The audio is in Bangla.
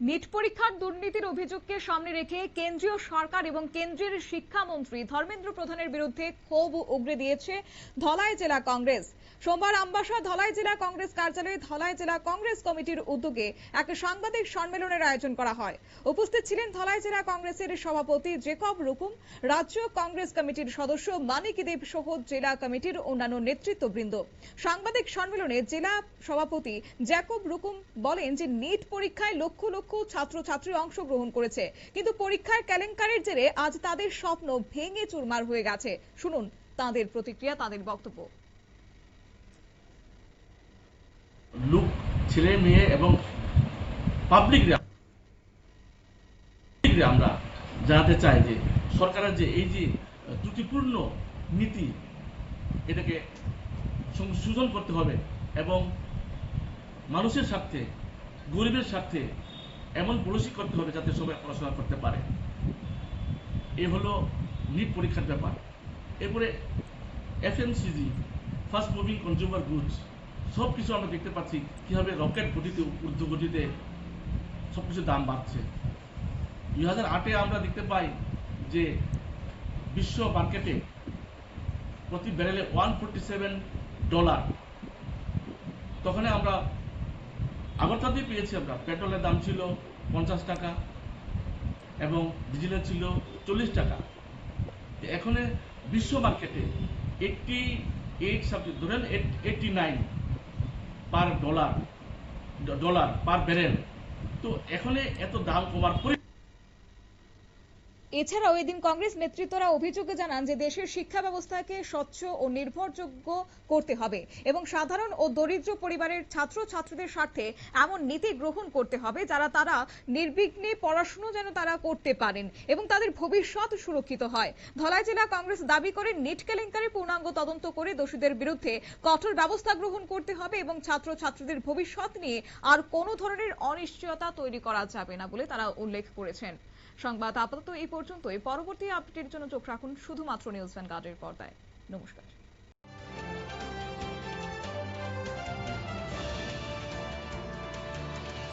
নিট পরীক্ষার দুর্নীতির অভিযোগকে সামনে রেখে কেন্দ্রীয় সরকার এবং কেন্দ্রের শিক্ষামন্ত্রী ধর্মেন্দ্র প্রধানের বিরুদ্ধে ক্ষোভ উগরে দিয়েছে ধলাই জেলা কংগ্রেস। সোমবার আমবাসা ধলাই জেলা কংগ্রেস কার্যালয়ে ধলাই জেলা কংগ্রেস কমিটির উদ্যোগে এক সাংবাদিক সম্মেলনের আয়োজন করা হয়। উপস্থিত ছিলেন ধলাই জেলা কংগ্রেসের সভাপতি জেকব রুকুম, রাজ্য কংগ্রেস কমিটির সদস্য মানিক দেব সহ জেলা কমিটির অন্যান্য নেতৃত্ববৃন্দ। সাংবাদিক সম্মেলনে জেলা সভাপতি জেকব রুকুম বলেন যে নিট পরীক্ষায় লক্ষ লক্ষ ছাত্রছাত্রী অংশগ্রহণ করেছে, কিন্তু পরীক্ষার কেলেঙ্কারির জেরে আজ তাদের স্বপ্ন ভেঙে চুরমার হয়ে গেছে। শুনুন তাদের প্রতিক্রিয়া, তাদের বক্তব্য। লোক, ছেলে মেয়ে এবং পাবলিকরা আমরা জানাতে চাই যে সরকারের যে এই যে ত্রুটিপূর্ণ নীতি, এটাকে সংশোধন করতে হবে এবং মানুষের স্বার্থে, গরিবের স্বার্থে এমন পলিসি করতে হবে যাতে সবাই পড়াশোনা করতে পারে। এ হলো নিট পরীক্ষার ব্যাপার। এরপরে FMCG, fast moving consumer goods, সব কিছু আমরা দেখতে পাচ্ছি কিভাবে রকেট গতিতে, ঊর্ধ্ব গতিতে সবকিছু দাম বাড়ছে। 2008-এ আমরা দেখতে পাই যে বিশ্ব মার্কেটে প্রতি ব্যারেলে $147, তখন আমরা আগরতলাতেই পেয়েছি। আমরা পেট্রোলের দাম ছিল 50 টাকা এবং ডিজেলের ছিল 40 টাকা। এখন বিশ্ব মার্কেটে 88 ধরেন 89 পার ডলার পার ব্যারেল। তো এখন এত দাম কমার পরে এছাড়াও এদিন কংগ্রেস নেতৃত্বরা অভিযোগ জানান যে দেশের শিক্ষা ব্যবস্থাকে স্বচ্ছ ও নির্ভরযোগ্য করতে হবে এবং সাধারণ ও দরিদ্র পরিবারের ছাত্রছাত্রীদের স্বার্থে এমন নীতি গ্রহণ করতে হবে যারা তারা নির্বিঘ্নে পড়াশোনা যেন তারা করতে পারেন এবং তাদের ভবিষ্যৎ সুরক্ষিত হয়। ধলাই জেলা কংগ্রেস দাবি করে নিট কেলেঙ্কারি পূর্ণাঙ্গ তদন্ত করে দোষীদের বিরুদ্ধে কঠোর ব্যবস্থা গ্রহণ করতে হবে এবং ছাত্রছাত্রীদের ভবিষ্যৎ নিয়ে আর কোনো ধরনের অনিশ্চয়তা তৈরি করা যাবে না বলে তারা উল্লেখ করেছেন। সংবাদ আপাতত এই পর্যন্তই। পরবর্তী আপডেটের জন্য চোখ রাখুন শুধুমাত্র নিউজ ভ্যানগার্ডের পর্দায়। নমস্কার।